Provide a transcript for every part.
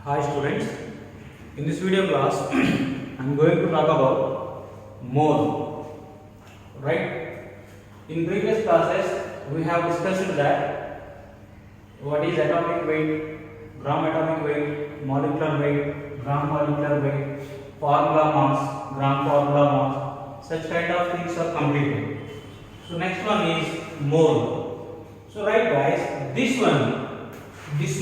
Hi students, in this video class I am going to talk about mole, right? In previous classes we have discussed that what is atomic weight, gram atomic weight, molecular weight, gram molecular weight, formula mass, gram formula mass, such kind of things are completed. So next one is mole. So right guys, this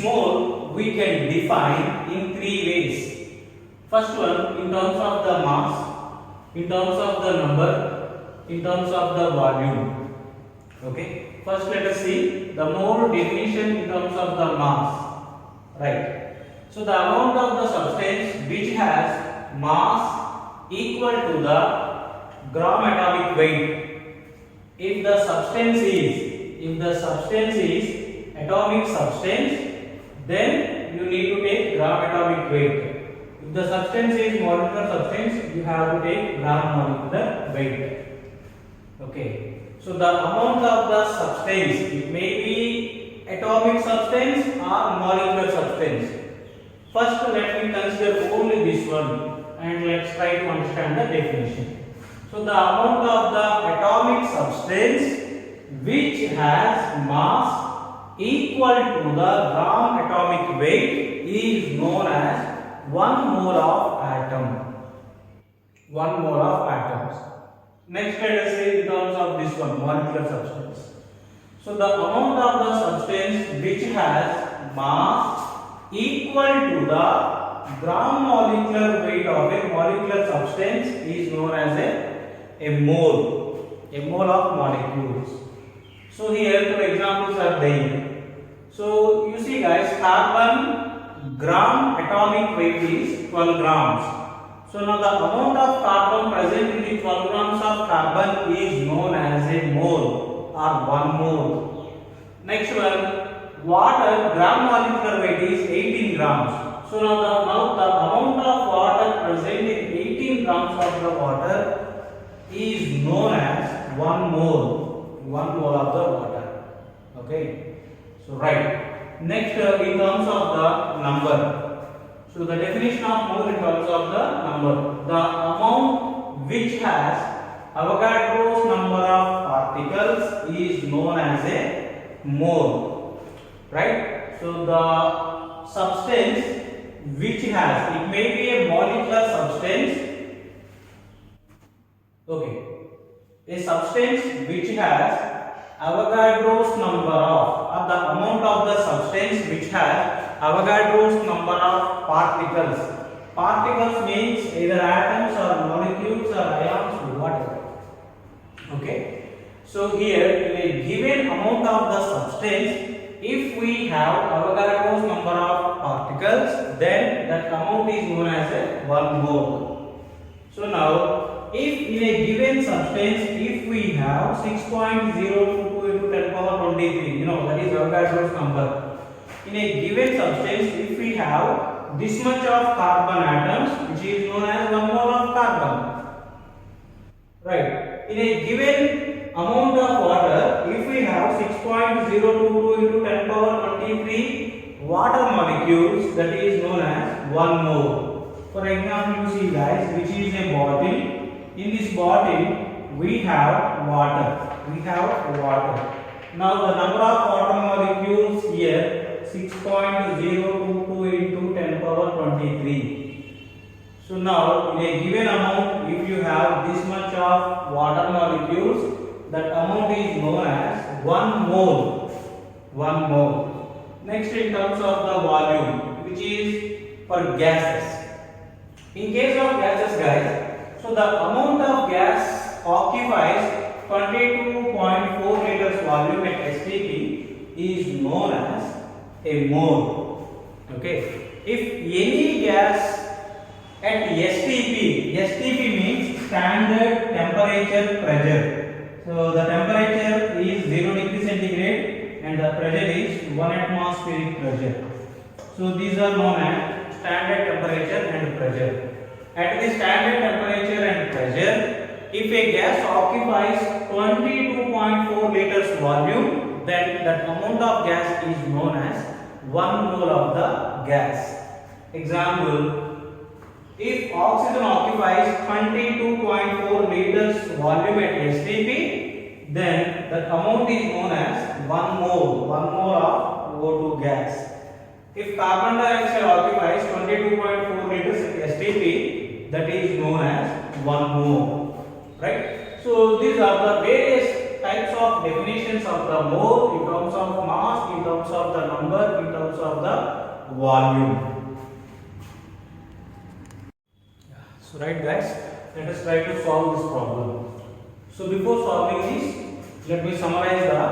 mole we can define in three ways. First one in terms of the mass, in terms of the number, in terms of the volume. Okay. First let us see the mole definition in terms of the mass. Right. So the amount of the substance which has mass equal to the gram atomic weight. If the substance is atomic substance, then you need to take gram atomic weight. If the substance is molecular substance, you have to take gram molecular weight. Okay. So the amount of the substance, it may be atomic substance or molecular substance. First let me consider only this one and let's try to understand the definition. So the amount of the atomic substance which has mass equal to the gram atomic weight is known as 1 mole of atom. 1 mole of atoms. Next let us see in terms of this one, molecular substance. So the amount of the substance which has mass equal to the gram molecular weight of a molecular substance is known as a mole of molecules. So here two examples are there. So you see guys, carbon gram atomic weight is 12 grams. So now the amount of carbon present in the 12 grams of carbon is known as a mole or 1 mole. Next one, water gram molecular weight is 18 grams. So now the amount of water present in 18 grams of the water is known as 1 mole of the water. Okay. So right. Next in terms of the number. So the definition of mole in terms of the number. The amount which has Avogadro's number of particles is known as a mole. Right. So the substance which has, it may be a molecular substance. Okay. A substance which has Avogadro's number of, or the amount of the substance which has Avogadro's number of particles. Particles means either atoms or molecules or ions or whatever. Okay. So here in a given amount of the substance, if we have Avogadro's number of particles, then that amount is known as a 1 mole. So now, if in a given substance, if we have 6.022 into 10 power 23, that is Avogadro's number. In a given substance, if we have this much of carbon atoms, which is known as 1 mole of carbon. Right. In a given amount of water, if we have 6.022 into 10 power 23 water molecules, that is known as 1 mole. For example, you see guys, which is a bottle. In this bottle, we have water. Now the number of water molecules here 6.022 into 10 power 23. So now in a given amount, if you have this much of water molecules, that amount is known as 1 mole. 1 mole. Next in terms of the volume, which is for gases. In case of gases guys, so the amount of gas occupies 22.4 liters volume at STP is known as a mole. Okay. If any gas at STP means standard temperature pressure. So the temperature is 0 degree centigrade and the pressure is 1 atmospheric pressure. So these are known as standard temperature and pressure. At the standard temperature and pressure, if a gas occupies 22.4 liters volume, then that amount of gas is known as 1 mole of the gas. Example, if oxygen occupies 22.4 liters volume at STP, then the amount is known as 1 mole of O2 gas. If carbon dioxide occupies 22.4 liters at STP, that is known as 1 mole. Right? So these are the various types of definitions of the mole in terms of mass, in terms of the number, in terms of the volume. So right guys, let us try to solve this problem. So before solving this, let me summarize the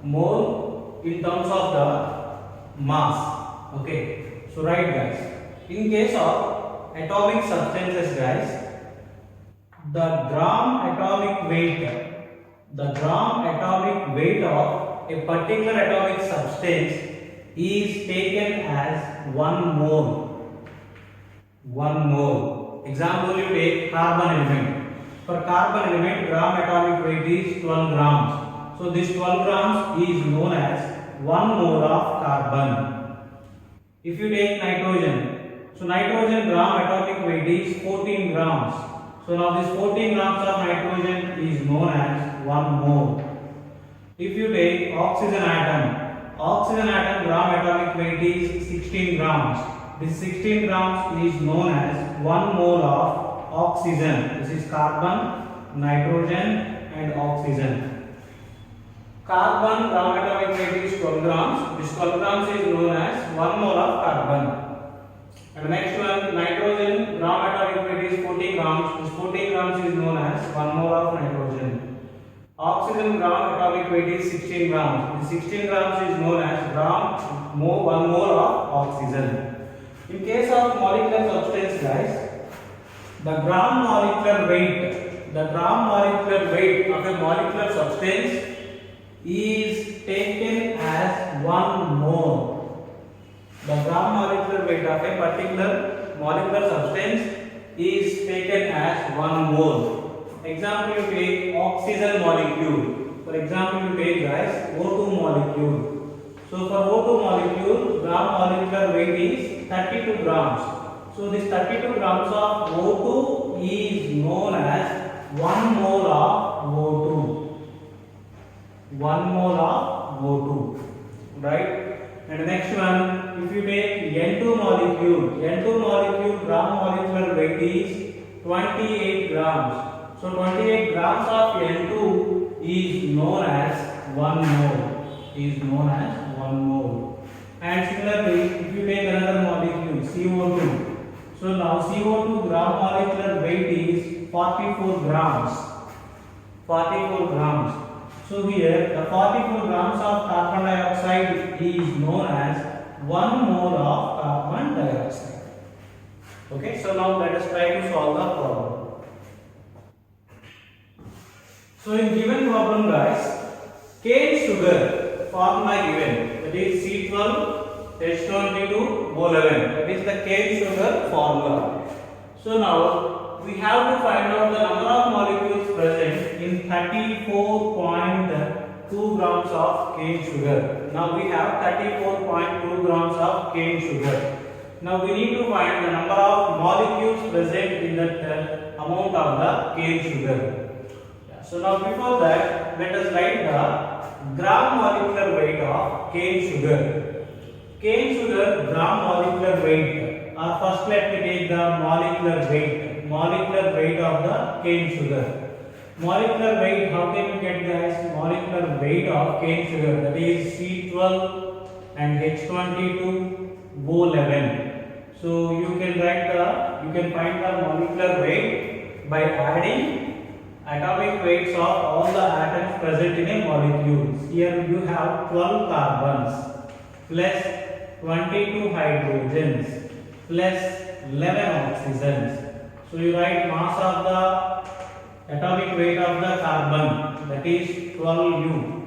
mole in terms of the mass. Okay. So right guys, in case of atomic substances guys, the gram atomic weight of a particular atomic substance is taken as 1 mole. 1 mole. Example, you take carbon element. For carbon element, gram atomic weight is 12 grams. So this 12 grams is known as 1 mole of carbon. If you take nitrogen, so nitrogen gram atomic weight is 14 grams. So now this 14 grams of nitrogen is known as 1 mole. If you take oxygen atom gram atomic weight is 16 grams. This 16 grams is known as 1 mole of oxygen. This is carbon, nitrogen and oxygen. Carbon gram atomic weight is 12 grams. This 12 grams is known as 1 mole of carbon. And next one, nitrogen gram atomic weight is 14 grams. This 14 grams is known as 1 mole of nitrogen. Oxygen gram atomic weight is 16 grams. This 16 grams is known as 1 mole of oxygen. In case of molecular substance guys, the gram molecular weight of a molecular substance is taken as 1 mole. The gram molecular weight of a particular molecular substance is taken as 1 mole. Example, you take oxygen molecule. For example, you take guys O2 molecule. So for O2 molecule, gram molecular weight is 32 grams. So this 32 grams of O2 is known as 1 mole of O2. 1 mole of O2. Right? And the next one, if you take N2 molecule gram molecular weight is 28 grams. So 28 grams of N2 is known as 1 mole. And similarly, if you take another molecule CO2, so now CO2 gram molecular weight is 44 grams. So here the 44 grams of carbon dioxide is known as 1 mole of carbon dioxide. Okay, so now let us try to solve the problem. So in given problem guys, cane sugar formula given, that is C12 H22O11, that is the cane sugar formula. So now we have to find out the number of molecules present in 34.2 grams of cane sugar. Now we have 34.2 grams of cane sugar. Now we need to find the number of molecules present in that amount of the cane sugar. So now before that, let us write the gram molecular weight of cane sugar. Cane sugar gram molecular weight. First let me take the molecular weight of the cane sugar. Molecular weight, how can you get guys? Molecular weight of cane sugar, that is C12 and H22O11. So you can find the molecular weight by adding atomic weights of all the atoms present in a molecule. Here you have 12 carbons plus 22 hydrogens plus 11 oxygens. So you write mass of the atomic weight of the carbon, that is 12U,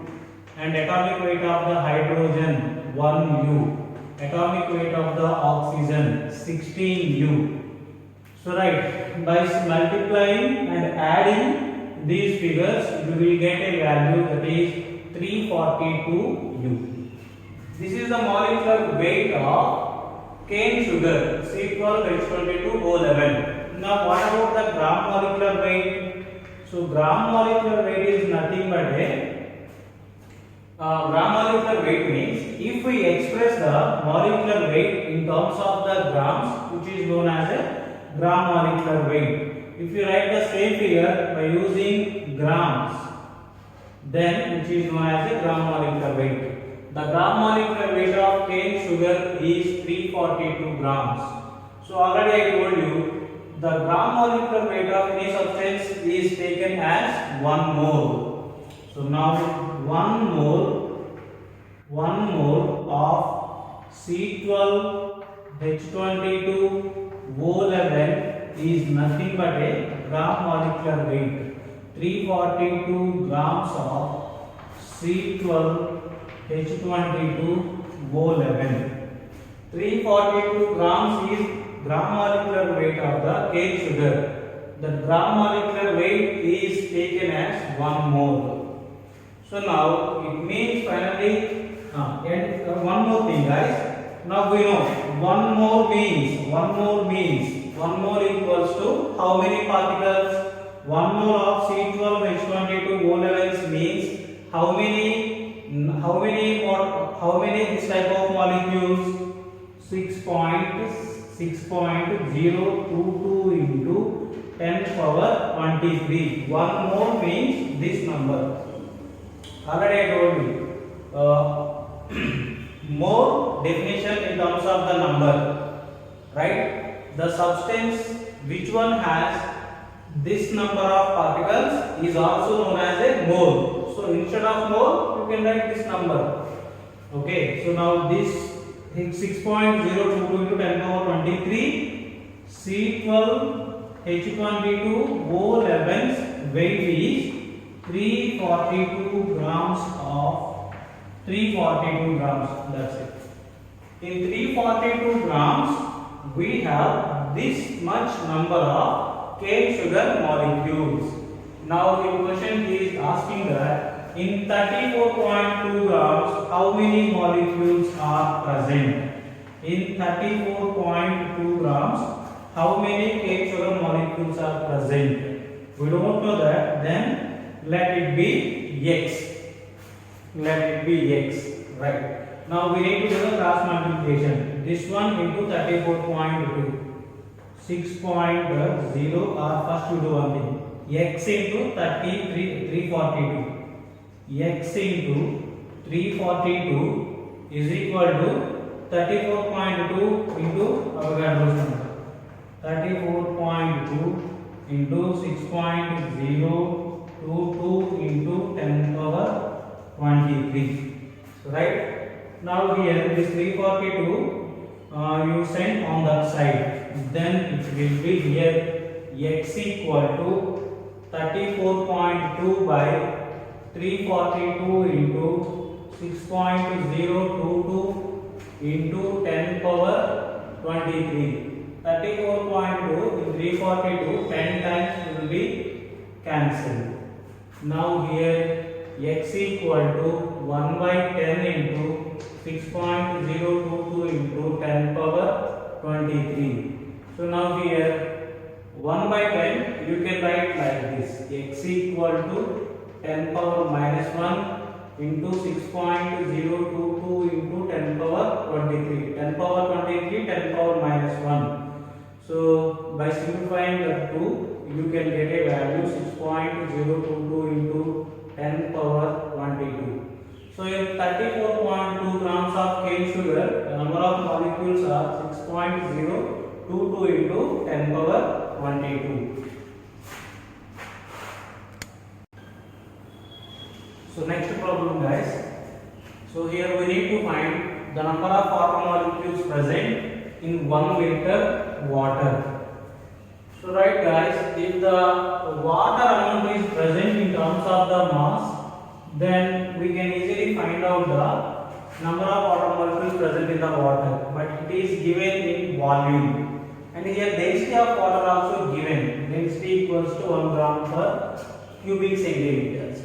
and atomic weight of the hydrogen 1U, atomic weight of the oxygen 16U. So right, by multiplying and adding these figures, you will get a value, that is 342U. This is the molecular weight of cane sugar C12H22O11. Now what about the gram molecular weight? So gram molecular weight is nothing but a gram molecular weight means if we express the molecular weight in terms of the grams, which is known as a gram molecular weight. If you write the same figure by using grams, then which is known as a gram molecular weight. The gram molecular weight of cane sugar is 342 grams. So already I told you the gram molecular weight of any substance is taken as 1 mole. So now 1 mole of C12H22O11 is nothing but a gram molecular weight. 342 grams of C12H22O11. 342 grams is gram molecular weight of the cane sugar. The gram molecular weight is taken as 1 mole. So now it means finally, and one more thing, guys. Now we know 1 mole equals to how many particles? 1 mole of C12H22O11 means how many this type of molecules? 6.022 into 10 power 23. 1 mole means this number. Already I told you. More definition in terms of the number, right? The substance which one has this number of particles is also known as a mole. So instead of mole, you can write this number. Okay. So now this 6.022 into 10 power 23 C12H22O11's weight is 342 grams of 342 grams. That's it. In 342 grams, we have this much number of cane sugar molecules. Now the question is asking that in 34.2 grams, how many molecules are present? In 34.2 grams, how many cane sugar molecules are present? We don't know that. Then let it be X. Let it be X. Right. Now we need to do the cross multiplication. This one into 34.2. 6.0 or first you do one thing. X into 342. X into 342 is equal to 34.2 into Avogadro's number. 34.2 into 6.022 into 10 power 23. So, right. Now here this 342 you send on that side. Then it will be here X equal to 34.2 by 342 into 6.022 into 10 power 23. 34.2 in 342 10 times will be cancelled. Now here X equal to 1 by 10 into 6.022 into 10 power 23. So now here 1 by 10 you can write like this. X equal to 10 power minus 1 into 6.022 into 10 power 23. 10 power 23, 10 power minus 1. So by simplifying the 2, you can get a value 6.022 into 10 power 22. So in 34.2 grams of cane sugar, the number of molecules are 6.022 into 10 power 22. So next problem, guys. So here we need to find the number of water molecules present in 1 liter water. So right, guys, if the water amount is present in terms of the mass, then we can easily find out the number of water molecules present in the water, but it is given in volume. And here density of water also given. Density equals to 1 gram per cubic centimeters.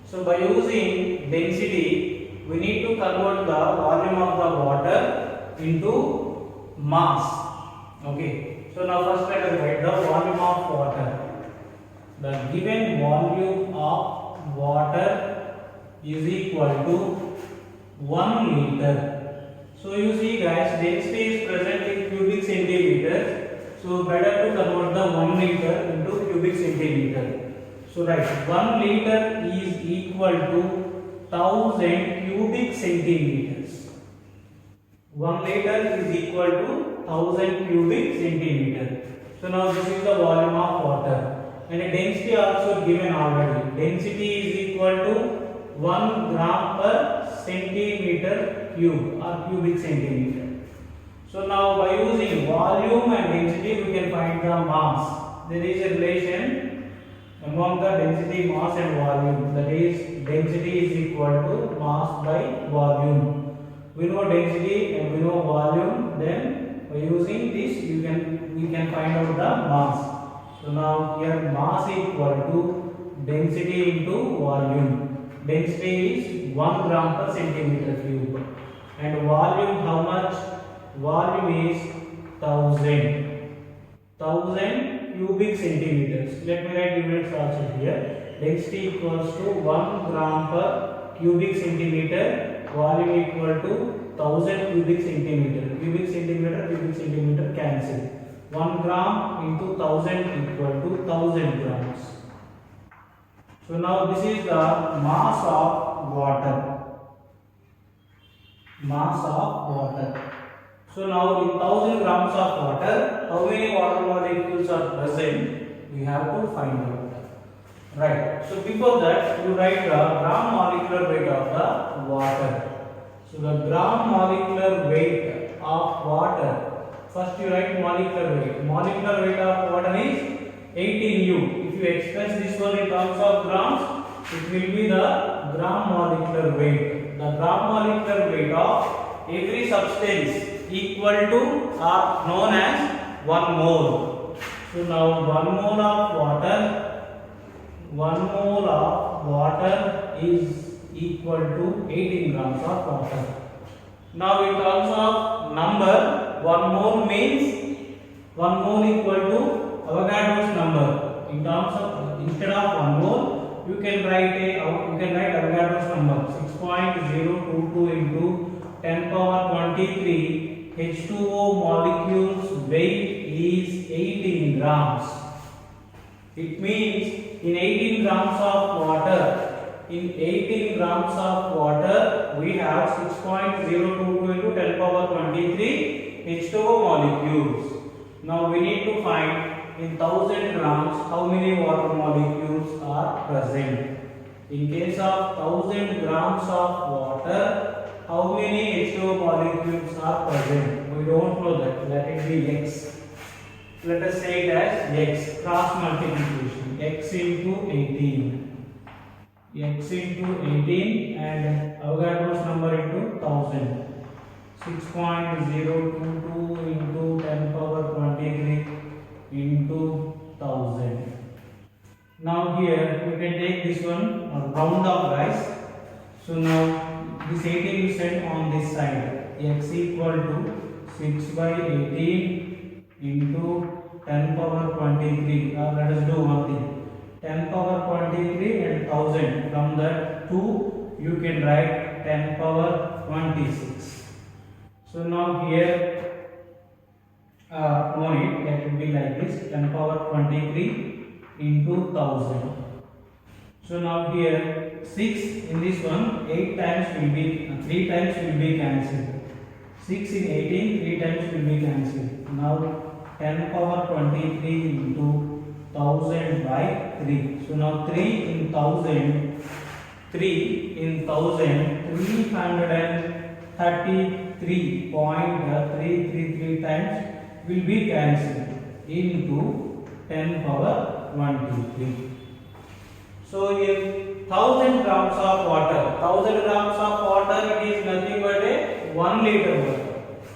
So by using density, we need to convert the volume of the water into mass. Okay, so now first let us write the volume of water. The given volume of water is equal to 1 liter. So you see guys, density is present in cubic centimeters. So better to convert the 1 liter into cubic centimeter. So right, 1 liter is equal to 1000 cubic centimeters. 1 liter is equal to 1000 cubic centimeter. So now this is the volume of water, and the density also given already. Density is equal to 1 gram per centimeter cube or cubic centimeter. So now by using volume and density we can find the mass. There is a relation among the density, mass and volume. That is, density is equal to mass by volume. We know density and we know volume, then by using this we can find out the mass. So now here mass equal to density into volume. Density is 1 gram per centimeter cube, and volume how much? Volume is 1000 cubic centimeters. Let me write units also here. Density equals to 1 gram per cubic centimeter. Volume equal to 1000 cubic centimeter. Cubic centimeter cancel. 1 gram into 1000 equal to 1000 grams. So now this is the mass of water. Mass of water. So now in 1000 grams of water, how many water molecules are present? We have to find out. Right. So before that, you write the gram molecular weight of the water. So the gram molecular weight of water. First you write molecular weight. Molecular weight of water is 18U. If you express this one in terms of grams, it will be the gram molecular weight. The gram molecular weight of every substance equal to or known as 1 mole. So now 1 mole of water is equal to 18 grams of water. Now in terms of number, 1 mole means 1 mole equal to Avogadro's number. In terms of, instead of 1 mole, you can write Avogadro's number 6.022 into 10 power 23. H2O molecules weight is 18 grams. It means in 18 grams of water, we have 6.022 into 10 power 23 H2O molecules. Now we need to find in 1000 grams how many water molecules are present. In case of 1000 grams of water, how many H2O molecules are present? We don't know that. Let it be X. Let us say it as X, cross multiplication. X into 18. X into 18 and Avogadro's number into 1000. 6.022 into 10 power 23 into 1000. Now here we can take this one round off, guys. So now this 18 you send on this side. X equal to 6 by 18 into 10 power 23. Let us do one thing. 10 power 23 and 1000. From that 2 you can write 10 power 26. So now here no need, that will be like this, 10 power 23 into 1000. So now here 6 in this one, 8 times will be 3 times will be cancelled. 6 in 18, 3 times will be cancelled. Now 10 power 23 into 1000 by 3. So now 3 in 1000, 333.333 times will be cancelled into 10 power 23. So in 1000 grams of water, it is nothing but a 1 liter water.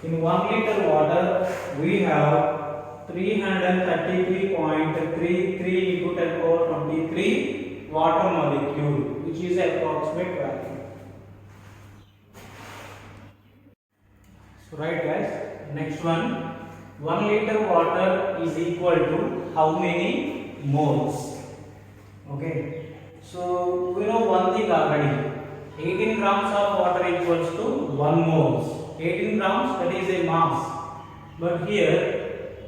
In 1 liter water, we have 333.33 into 10 power 23 water molecule, which is approximate value. So right guys, next one. 1 liter water is equal to how many moles? Okay. So we know one thing already. 18 grams of water equals to 1 moles. 18 grams, that is a mass. But here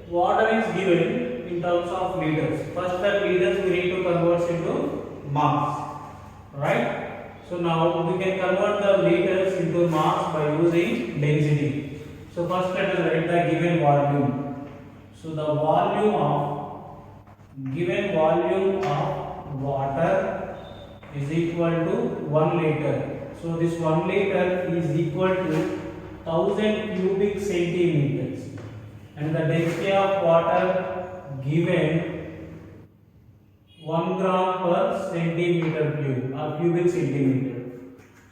water is given in terms of liters. First that liters we need to convert into mass. Right? So now we can convert the liters into mass by using density. So first let us write the given volume. So the volume of given volume of water is equal to 1 liter. So this 1 liter is equal to 1000 cubic centimeters, and the density of water given 1 gram per centimeter cube or cubic centimeter.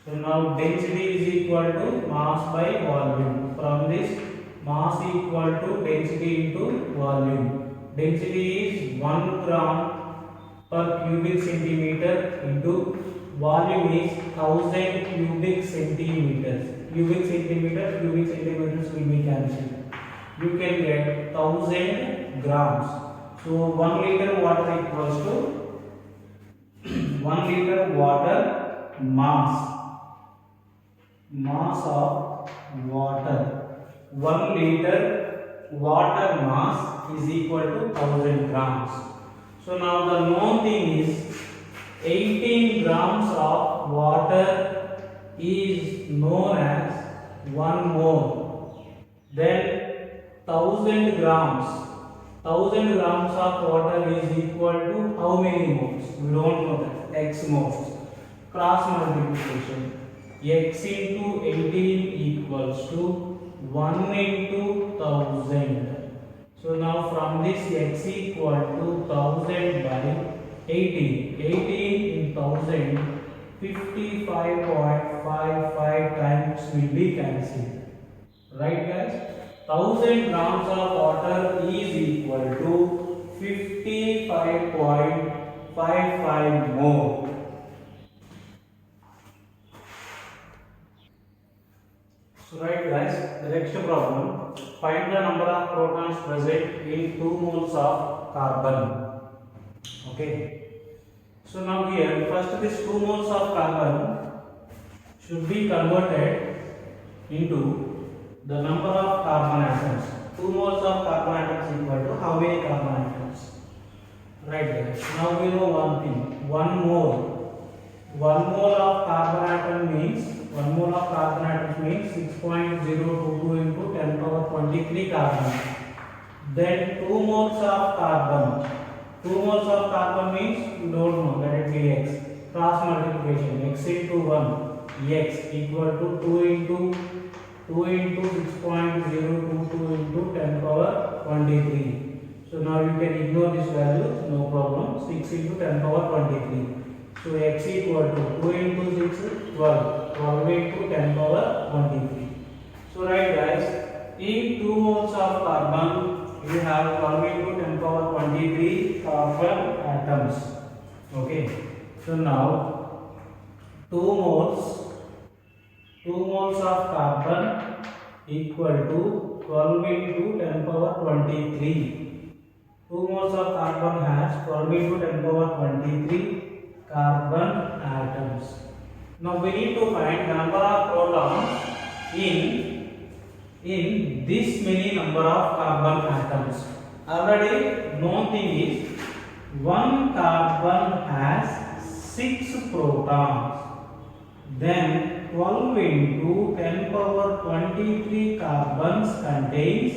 So now density is equal to mass by volume. From this, mass equal to density into volume. Density is 1 gram per cubic centimeter into volume is 1000 cubic centimeters. Cubic centimeters will be cancelled. You can get 1000 grams. So 1 liter water equals to 1 liter water mass of water. 1 liter water mass is equal to 1000 grams. So now the known thing is 18 grams of water is known as 1 mole. Then 1000 grams of water is equal to how many moles? We don't know that. X moles. Cross multiplication. X into 18 equals to 1 into 1000. So now from this x equal to 1000 by 18. 18 in 1000, 55.55 times will be cancelled. Right guys? 1000 grams of water is equal to 55.55 mole. So right guys, the next problem, find the number of protons present in 2 moles of carbon. Okay. So now here, first this 2 moles of carbon should be converted into the number of carbon atoms. 2 moles of carbon atoms equal to how many carbon atoms? Right there. Now we know one thing. 1 mole. 1 mole of carbon atom means 6.022 into 10 power 23 carbon. Then 2 moles of carbon. 2 moles of carbon means you don't know, let it be x. Cross multiplication. X into 1. X equal to 2 into 6.022 into 10 power 23. So now you can ignore this value, no problem. 6 into 10 power 23. So x equal to 2 into 6, 12. 12 into 10 power 23. So right guys, in 2 moles of carbon, we have 12 into 10 power 23 carbon atoms. Okay. So now 2 moles of carbon equal to 12 into 10 power 23. 2 moles of carbon has 12 into 10 power 23 carbon atoms. Now we need to find number of protons in this many number of carbon atoms. Already known thing is 1 carbon has 6 protons. Then 12 into 10 power 23 carbons contains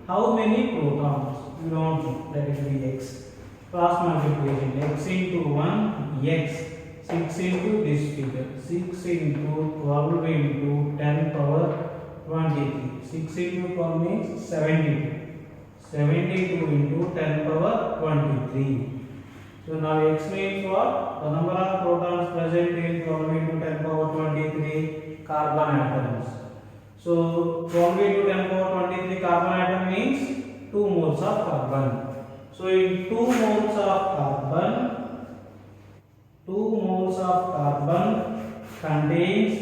how many protons? We don't know, that will be x. Cross multiplication, x into 1, x. 6 into this figure, 6 into 12 into 10 power 23. 6 into 12 means 72. 72 into 10 power 23. So now x means what? The number of protons present in 12 into 10 power 23 carbon atoms. So 12 into 10 power 23 carbon atom means 2 moles of carbon. So in 2 moles of carbon contains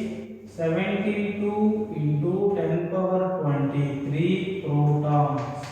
72 into 10 power 23 protons.